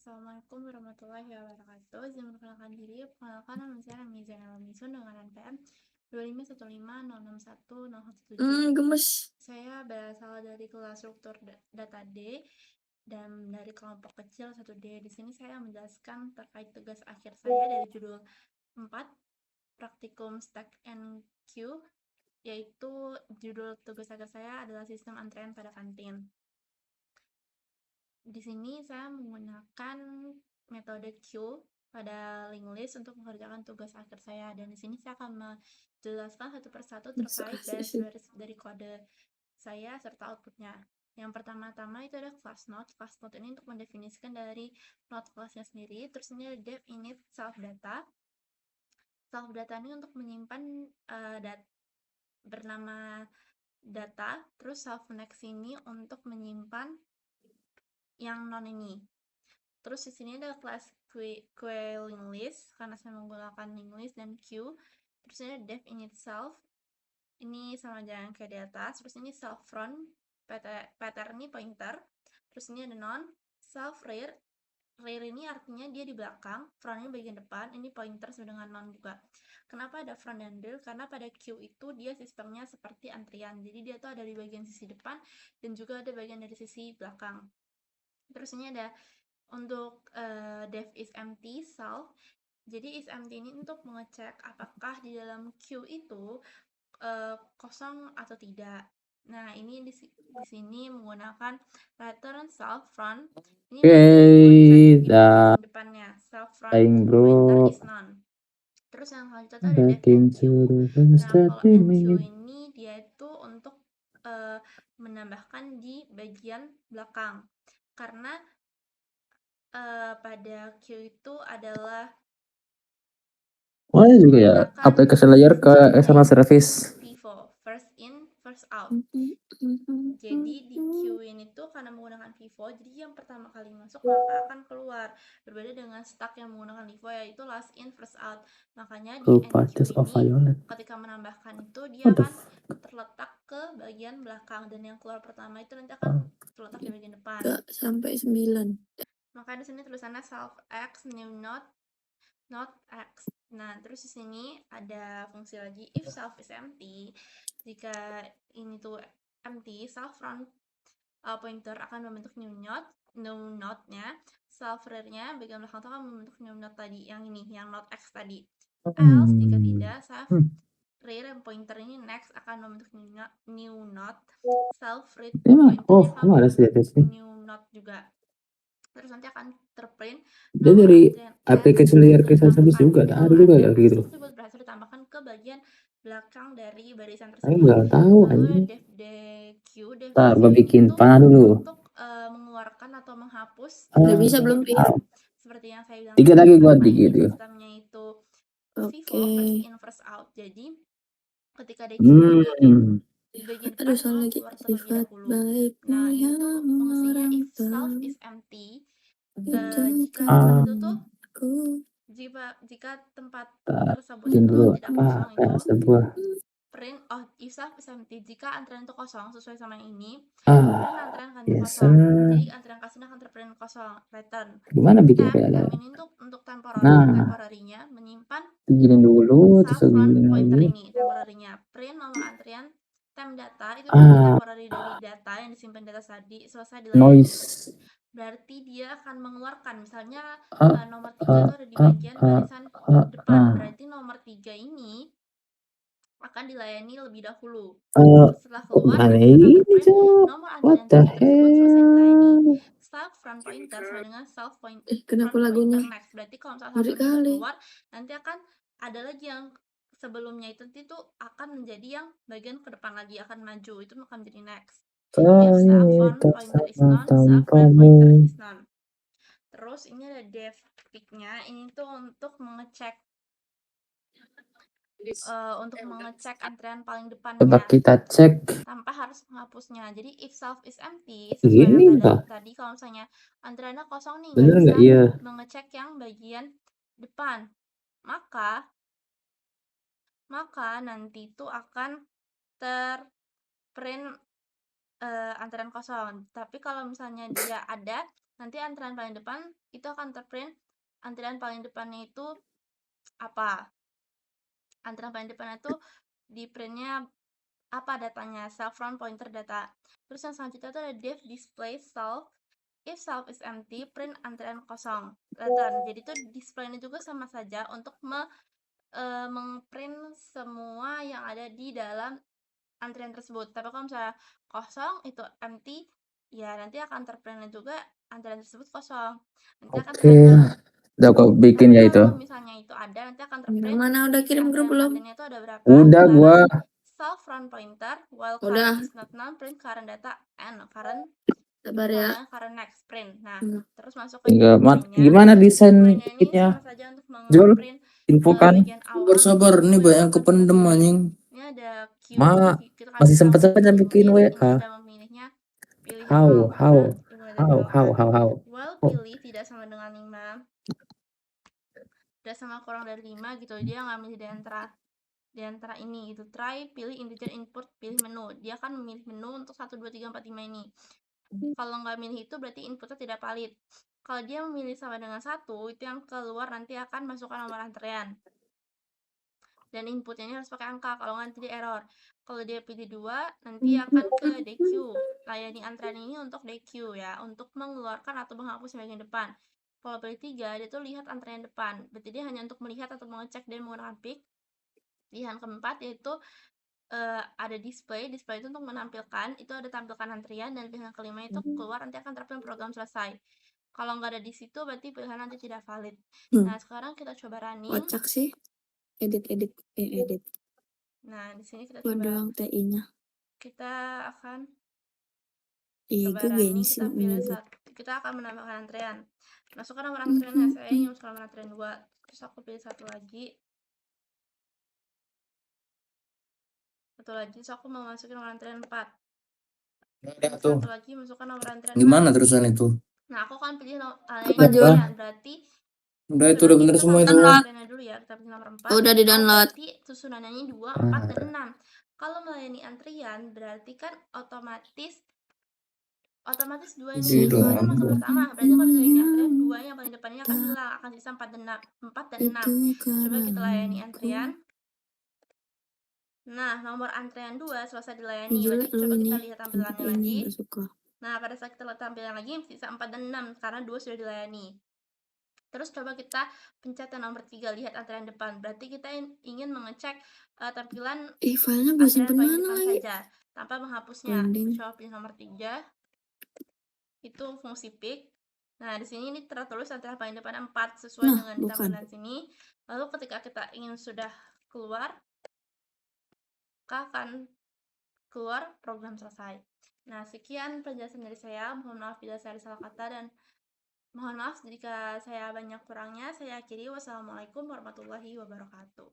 Assalamualaikum warahmatullahi wabarakatuh. Izin memperkenalkan diri, perkenalkan nama saya Rami Zainal Misun dengan NPM 25150610117. Gemes. Saya berasal dari kelas struktur data D dan dari kelompok kecil 1D. Di sini saya menjelaskan terkait tugas akhir saya dari judul 4 praktikum Stack and Queue, yaitu judul tugas akhir saya adalah sistem antrean pada kantin. Di sini saya menggunakan metode queue pada link list untuk mengerjakan tugas akhir saya, dan di sini saya akan menjelaskan satu persatu terkait dari kode saya serta outputnya. Yang pertama-tama itu ada class node. Class node ini untuk mendefinisikan dari node classnya sendiri. Terus ini ada def init self data. Self data ini untuk menyimpan bernama data. Terus self next ini untuk menyimpan yang non ini. Terus di sini ada kelas queue link list karena saya menggunakan link list dan queue. Terus ini ada def init self. Ini sama aja yang kayak di atas. Terus ini self front, pattern ini pointer. Terus ini ada non self rear. Rear ini artinya dia di belakang, front ini bagian depan. Ini pointer sama dengan non juga. Kenapa ada front dan rear? Karena pada queue itu dia sistemnya seperti antrian. Jadi dia tuh ada di bagian sisi depan dan juga ada bagian dari sisi belakang. Terus ini ada untuk def is empty self. Jadi is empty ini untuk mengecek apakah di dalam queue itu kosong atau tidak. Nah, ini di sini menggunakan pattern self front. Ini bagian depannya. Self front pointer Bro. is none. Terus yang selanjutnya ada def MQ. Nah, kalau MQ ini dia itu untuk menambahkan di bagian belakang. Karena pada queue itu adalah juga ya aplikasi layar ke external service. FIFO, first in, first out. Jadi di queue ini tuh karena menggunakan FIFO, jadi yang pertama kali masuk maka akan keluar. Berbeda dengan stack yang menggunakan LIFO yaitu last in, first out. Makanya di NQ ini ketika menambahkan itu dia akan terletak ke bagian belakang dan yang keluar pertama itu nanti akan terletak di bagian depan. Sampai 9. Maka di sini tulisannya self x new not x. Nah, terus di sini ada fungsi lagi if self is empty. Jika ini tuh empty, self front pointer akan membentuk new node-nya. Self rear-nya bagian belakang itu akan membentuk new node tadi, yang ini, yang node x tadi. Else jika tidak, self rear yang pointer ini next akan membentuk new node. Self read pointer akan membentuk new node juga. Terus nanti akan terprint nomor antrian aplikasi layar ke service juga ada juga ya gitu. Tersebut berhasil ditambahkan ke bagian belakang dari barisan tersebut. Lalu def dq bikin panah dulu untuk mengeluarkan atau menghapus bisa belum seperti yang saya bilang dikit lagi gua dikit sistemnya itu FIFO first in first out. Jadi ketika DQ ini di bagian depan akan keluar terlebih dahulu. Nah, ini tuh fungsinya if self is empty. Jika tempat itu tuh jika tempat tersebut itu tidak kosong itu print if self is empty. Jika antrian itu kosong sesuai sama yang ini, print antrian kantin kosong. Jadi antrian kantin akan terprint kosong, return. Gimana bikin Temp ini untuk temporary-nya menyimpan dulu self front pointer ini, temporary-nya. Print nomor antrian temp data itu berarti temporary dari data yang disimpan data tadi selesai dilayani. Berarti dia akan mengeluarkan misalnya nomor 3 itu ada di bagian barisan depan. Berarti nomor 3 ini akan dilayani lebih dahulu. Setelah keluar nanti akan terprint nomor antrian tersebut selesai dilayani. Self front pointer sama dengan self front pointer next. Berarti kalau misalnya satu sudah keluar, nanti akan ada lagi yang sebelumnya itu akan menjadi yang bagian ke depan lagi akan maju, itu akan menjadi next. If self front pointer is none, self rear pointer is none. Terus ini ada def pick-nya, ini tuh untuk mengecek antrian paling depannya. Coba kita cek tanpa harus menghapusnya. Jadi if self is empty sesuai yang tadi kalau misalnya antriannya kosong nih nggak bisa mengecek yang bagian depan, maka nanti itu akan terprint antrian kosong. Tapi kalau misalnya dia ada, nanti antrian paling depan itu akan terprint antrian paling depannya itu apa. Antrian paling depannya itu di printnya apa datanya, self from pointer data. Terus yang selanjutnya itu ada div display self. If self is empty, print antrian kosong. Return. Jadi itu displaynya juga sama saja untuk mengprint semua yang ada di dalam antrian tersebut. Tapi kalau misalnya kosong itu empty, ya nanti akan terprintnya juga antrian tersebut kosong. Nanti akan Oke. random. Udah kau bikin Tapi ya itu. kalau misalnya itu ada, nanti akan terprint Mana udah kirim grup belum? antrian-antriannya itu ada berapa. Udah gua. Current self run pointer while current Udah. is not known, print current data and current Sabar ya. current next print. Nah, terus masuk ke Tinggal displaynya. gimana desain Displaynya ini kitnya? sama saja untuk Jul, meng-print infokan. bagian awal. Sabar, ini Q itu banyak akan kependem seperti anjing. ini ada Q. Ma, Kita kan masih bisa sempet-sempetnya bikin menulis, WK. ini ada memilihnya pilih 5 How, karena dimulai dari 0 kan. how. Well, Oh. pilih tidak sama dengan 5. Tidak sama kurang dari 5 gitu. Dia nggak milih di antara ini gitu. Try pilih integer input, pilih menu. Dia akan memilih menu untuk 1 2 3 4 5 ini. Kalau nggak milih itu berarti inputnya tidak valid. Kalau dia memilih sama dengan 1, itu yang keluar nanti akan masukkan nomor antrean. Dan inputnya ini harus pakai angka, kalau nggak nanti dia error. Kalau dia pilih 2, nanti akan ke DQ. Layani antrean ini untuk DQ ya, untuk mengeluarkan atau menghapus bagian depan. Kalau pilih 3, dia tuh lihat antrean depan. Berarti dia hanya untuk melihat atau mengecek dan menggunakan pick. Pilihan keempat yaitu ada display itu untuk menampilkan, itu ada tampilkan antrian, dan pilihan kelima itu keluar nanti akan terpilih program selesai. Kalau nggak ada di situ berarti pilihan nanti tidak valid. Nah, sekarang kita coba running. Kocak sih. Edit. Nah, di sini kita Gua coba doang TI-nya. kita akan Iya, coba gue running, gini kita sih pilih minum. kita akan menambahkan antrean. Masukkan nomor antreannya, saya ingin masukkan nomor antrean 2. Terus aku pilih satu lagi, terus aku mau masukin nomor antrean 4. Udah Satu tuh. lagi masukkan nomor antrean Gimana 6. terusan itu? Nah, aku akan pilih Apa, Jul? antrean, berarti Udah itu udah bener kita semua itu. tambahkan antreannya dulu ya. Kita pilih nomor 4. Udah di download. Berarti susunannya ini 2, 4, dan 6. Kalau melayani antrian berarti kan otomatis 2 ini Gitu. kan masuk pertama. Berarti kalau dilayani antrian 2 yang paling depannya akan hilang, akan sisa 4 dan 6. Coba kita layani antrian. Nah, nomor antrean 2 selesai dilayani. Berarti coba kita lihat tampilannya lagi. Nah, pada saat kita lihat tampilan lagi sisa 4 dan 6 karena 2 sudah dilayani. Terus coba kita pencet yang nomor 3, lihat antrean depan. Berarti kita ingin mengecek tampilan filenya gue simpen paling mana depan lagi? saja tanpa menghapusnya. Coba pilih nomor 3. Itu fungsi pick. Nah, di sini ini tertulis antrean paling depan 4 sesuai dengan tampilan sini. Lalu ketika kita ingin sudah keluar, maka akan keluar program selesai. Nah, sekian penjelasan dari saya. Mohon maaf bila saya ada salah kata, dan mohon maaf jika saya banyak kurangnya. Saya akhiri. Wassalamualaikum warahmatullahi wabarakatuh.